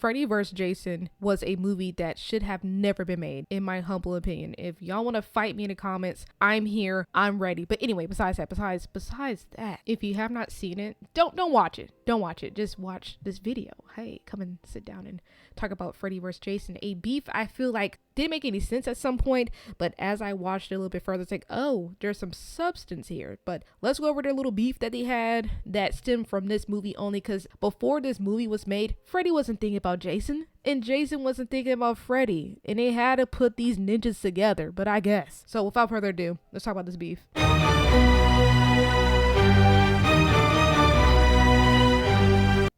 Freddy vs. Jason was a movie that should have never been made, in my humble opinion. If y'all want to fight me in the comments, I'm here, I'm ready. But anyway, besides that, if you have not seen it, don't watch it. Don't watch it. Just watch this video. Hey, come and sit down and talk about Freddy vs. Jason. A beef I feel like didn't make any sense at some point, but as I watched it a little bit further, it's like, oh, there's some substance here. But let's go over their little beef that they had that stemmed from this movie only, because before this movie was made, Freddy wasn't thinking about Jason, and Jason wasn't thinking about Freddy, and they had to put these ninjas together, but I guess. So without further ado, let's talk about this beef.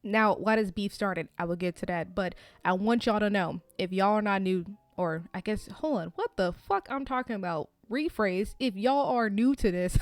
Now, why this beef started, I will get to that, but I want y'all to know, if y'all are not new, or I guess, hold on, what the fuck I'm talking about? Rephrase, if y'all are new to this,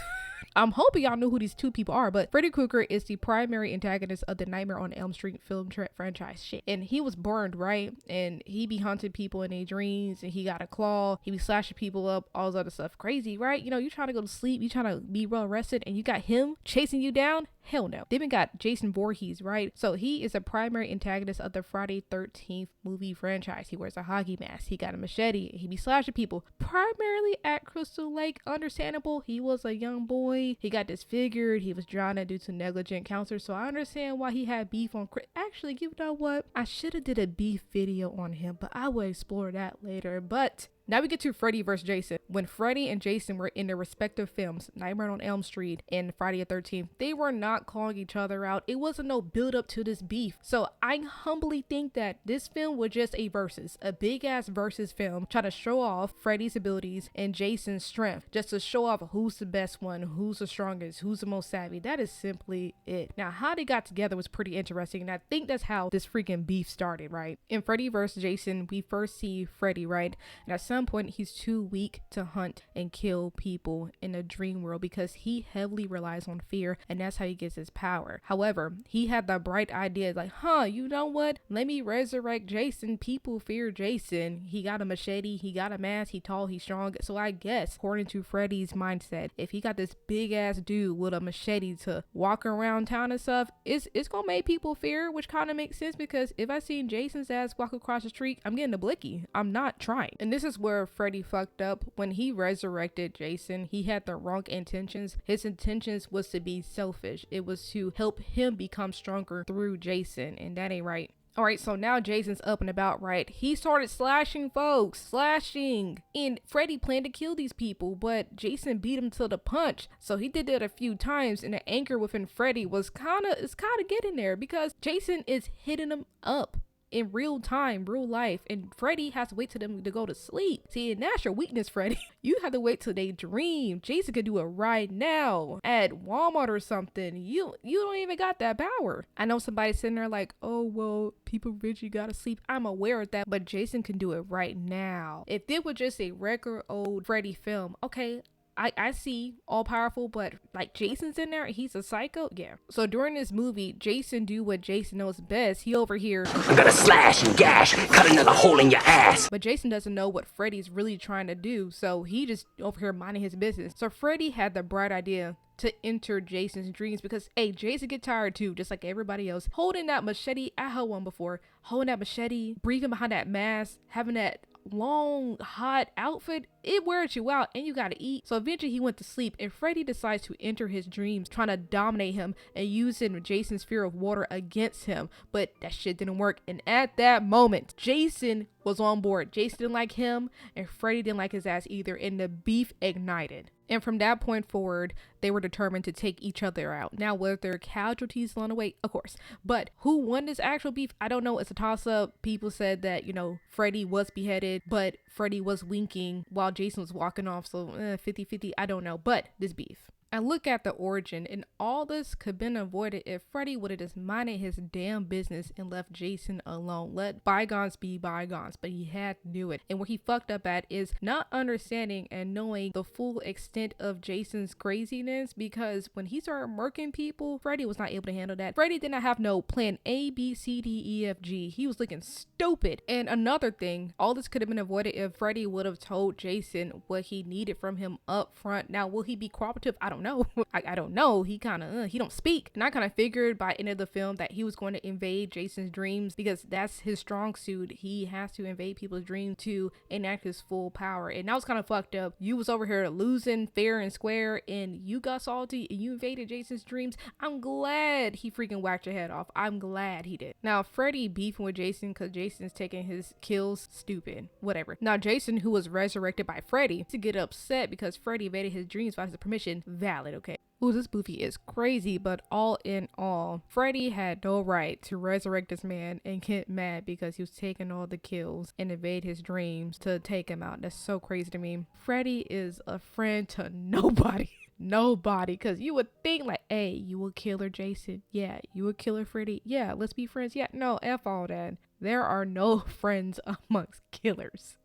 I'm hoping y'all know who these two people are, but Freddy Krueger is the primary antagonist of the Nightmare on Elm Street film franchise shit. And he was burned, right? And he be hunting people in their dreams, and he got a claw, he be slashing people up, all this other stuff. Crazy, right? You know, you trying to go to sleep, you trying to be well rested, and you got him chasing you down? Hell no. They even got Jason Voorhees, right? So he is a primary antagonist of the Friday 13th movie franchise. He wears a hockey mask, he got a machete, he be slashing people. Primarily at Crystal Lake, understandable. He was a young boy, he got disfigured, he was drowned due to negligent counselor, so I understand why he had beef on Actually, you know what? I should have did a beef video on him, but I will explore that later. But now we get to Freddy vs. Jason. When Freddy and Jason were in their respective films, Nightmare on Elm Street and Friday the 13th, they were not calling each other out. It wasn't no build up to this beef. So I humbly think that this film was just a versus, a big ass versus film, trying to show off Freddy's abilities and Jason's strength, just to show off who's the best one, who's the strongest, who's the most savvy. That is simply it. Now, how they got together was pretty interesting, and I think that's how this freaking beef started, right? In Freddy vs. Jason, we first see Freddy, right? And at some point, he's too weak to hunt and kill people in the dream world because he heavily relies on fear, and that's how he gets his power. However, he had the bright idea, like, you know what? Let me resurrect Jason. People fear Jason. He got a machete, he got a mask, he tall, he's strong. So I guess, according to Freddy's mindset, if he got this big ass dude with a machete to walk around town and stuff, it's gonna make people fear, which kind of makes sense, because if I seen Jason's ass walk across the street, I'm getting a blicky. I'm not trying. And this is where Freddy fucked up. When he resurrected Jason, he had the wrong intentions. His intentions was to be selfish. It was to help him become stronger through Jason, and that ain't right. Alright, so now Jason's up and about, right? He started slashing folks, and Freddy planned to kill these people, but Jason beat him to the punch. So he did that a few times, and the anger within Freddy was kind of getting there, because Jason is hitting him up in real time, real life, and Freddy has to wait till them to go to sleep. See, and that's your weakness, Freddy. You have to wait till they dream. Jason could do it right now at Walmart or something. You don't even got that power. I know somebody's sitting there like, oh well, people rich, you gotta sleep. I'm aware of that, but Jason can do it right now. If it was just a regular old Freddy film, okay, I see all powerful, but like Jason's in there, he's a psycho. Yeah. So during this movie, Jason do what Jason knows best. He over here, I'm gonna slash and gash, cut another hole in your ass. But Jason doesn't know what Freddy's really trying to do, so he just over here minding his business. So Freddy had the bright idea to enter Jason's dreams, because hey, Jason get tired too, just like everybody else. Holding that machete, I held one before. Holding that machete, breathing behind that mask, having that long hot outfit, it wears you out, and you gotta eat. So eventually he went to sleep, and Freddy decides to enter his dreams, trying to dominate him and using Jason's fear of water against him, but that shit didn't work. And at that moment, Jason was on board. Jason didn't like him, and Freddy didn't like his ass either, and the beef ignited. And from that point forward, they were determined to take each other out. Now, were there casualties along the way? Of course. But who won this actual beef? I don't know. It's a toss-up. People said that, you know, Freddy was beheaded, but Freddy was winking while Jason was walking off. So 50-50, I don't know. But this beef. I look at the origin, and all this could have been avoided if Freddy would have just minded his damn business and left Jason alone. Let bygones be bygones, but he had to do it. And what he fucked up at is not understanding and knowing the full extent of Jason's craziness, because when he started murking people, Freddy was not able to handle that. Freddy did not have no plan A, B, C, D, E, F, G. He was looking stupid. And another thing, all this could have been avoided if Freddy would have told Jason what he needed from him up front. Now, will he be cooperative? I don't know. I don't know. He kind of, he don't speak. And I kind of figured by end of the film that he was going to invade Jason's dreams because that's his strong suit. He has to invade people's dreams to enact his full power. And that was kind of fucked up. You was over here losing fair and square and you got salty and you invaded Jason's dreams. I'm glad he freaking whacked your head off. I'm glad he did. Now, Freddy beefing with Jason because Jason's taking his kills, stupid. Whatever. Now, Jason, who was resurrected by Freddy, to get upset because Freddy invaded his dreams without his permission, valid, okay? Ooh, this movie is crazy, but all in all, Freddy had no right to resurrect this man and get mad because he was taking all the kills and invade his dreams to take him out. That's so crazy to me. Freddy is a friend to nobody. Nobody, because you would think like, hey, you a killer, Jason? Yeah. You a killer, Freddy? Yeah. Let's be friends. Yeah. No, F all that. There are no friends amongst killers.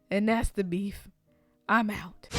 And that's the beef. I'm out.